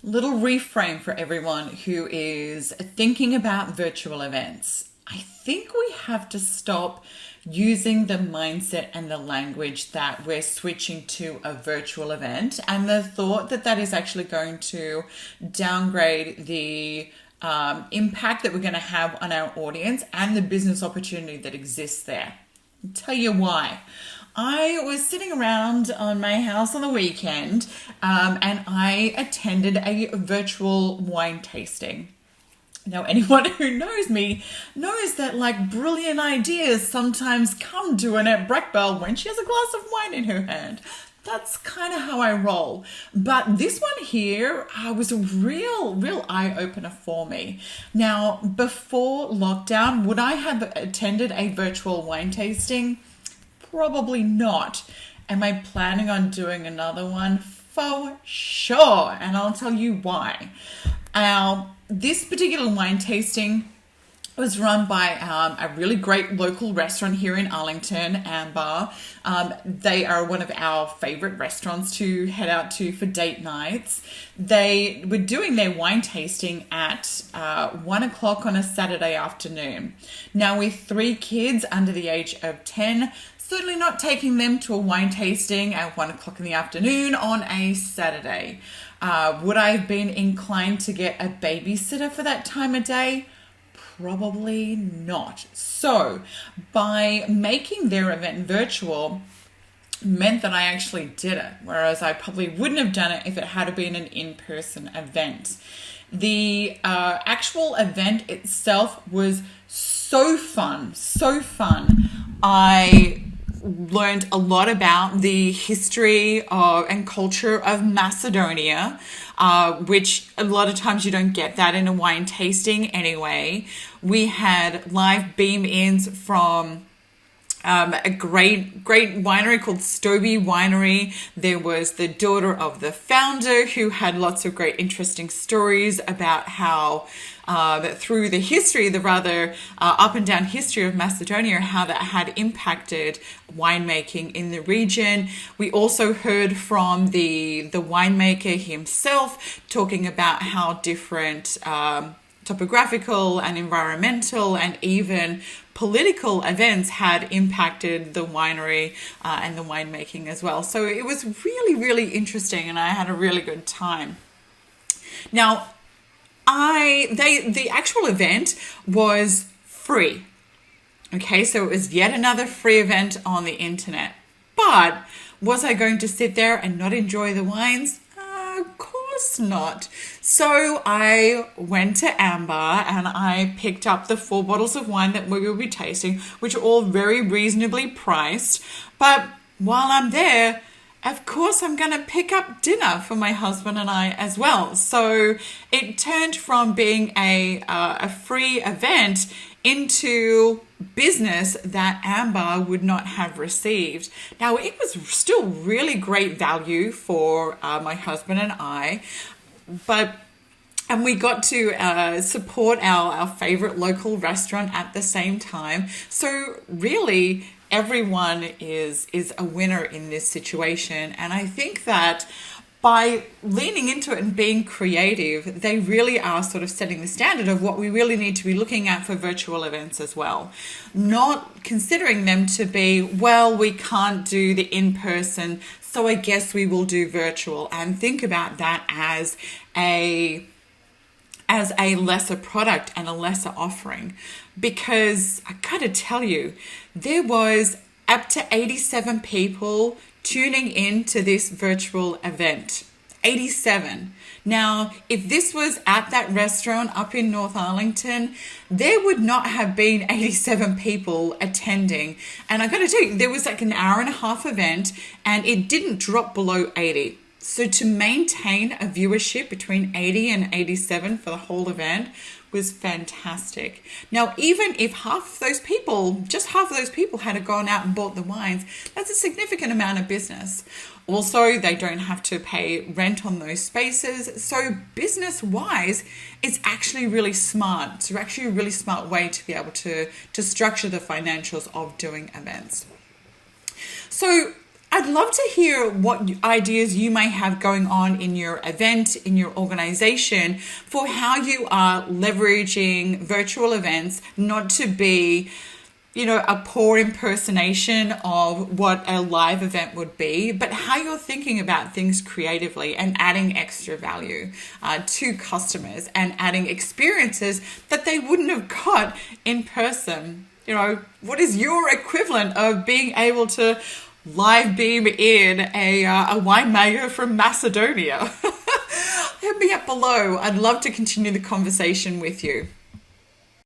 Little reframe for everyone who is thinking about virtual events. I think we have to stop using the mindset and the language that we're switching to a virtual event and the thought that that is actually going to downgrade the impact that we're going to have on our audience and the business opportunity that exists there. I'll tell you why. I was sitting around on my house on the weekend and I attended a virtual wine tasting. Now, anyone who knows me knows that like brilliant ideas sometimes come to Annette Brackbell when she has a glass of wine in her hand. That's kind of how I roll. But this one here was a real eye-opener for me. Now, before lockdown, would I have attended a virtual wine tasting? Probably not. Am I planning on doing another one? For sure. And I'll tell you why. This particular wine tasting was run by a really great local restaurant here in Arlington, Ambar. They are one of our favorite restaurants to head out to for date nights. They were doing their wine tasting at 1 o'clock on a Saturday afternoon. Now, with 3 kids under the age of 10, certainly not taking them to a wine tasting at 1 o'clock in the afternoon on a Saturday. Would I have been inclined to get a babysitter for that time of day? Probably not. So by making their event virtual meant that I actually did it, whereas I probably wouldn't have done it if it had been an in-person event. The actual event itself was so fun, so fun. I learned a lot about the history and culture of Macedonia, which a lot of times you don't get that in a wine tasting anyway. We had live beam-ins from a great winery called Stobie Winery. There was the daughter of the founder who had lots of great interesting stories about how through the history, the rather up and down history of Macedonia, how that had impacted winemaking in the region. We also heard from the winemaker himself talking about how different topographical and environmental and even political events had impacted the winery and the winemaking as well. So it was really interesting and I had a really good time. Now, the actual event was free. Okay, so it was yet another free event on the internet. But was I going to sit there and not enjoy the wines? Of course not. So I went to Ambar and I picked up the 4 bottles of wine that we will be tasting, which are all very reasonably priced. But while I'm there, of course, I'm going to pick up dinner for my husband and I as well. So it turned from being a free event into business that Ambar would not have received. Now, it was still really great value for my husband and I, and we got to support our favorite local restaurant at the same time. So really, everyone is a winner in this situation. And I think that by leaning into it and being creative, they really are sort of setting the standard of what we really need to be looking at for virtual events as well. Not considering them to be, well, we can't do the in-person, so I guess we will do virtual, and think about that as a lesser product and a lesser offering. Because I gotta tell you, there was up to 87 people tuning in to this virtual event. 87. Now, if this was at that restaurant up in North Arlington, there would not have been 87 people attending. And I gotta tell you, there was like an hour and a half event and it didn't drop below 80. So to maintain a viewership between 80 and 87 for the whole event was fantastic. Now, even if just half of those people had gone out and bought the wines, that's a significant amount of business. Also, they don't have to pay rent on those spaces. So business-wise, it's actually really smart. It's actually a really smart way to be able to structure the financials of doing events. So I'd love to hear what ideas you may have going on in your event, in your organization, for how you are leveraging virtual events not to be, a poor impersonation of what a live event would be, but how you're thinking about things creatively and adding extra value to customers and adding experiences that they wouldn't have got in person. What is your equivalent of being able to live beam in a winemaker from Macedonia? Hit me up below. I'd love to continue the conversation with you.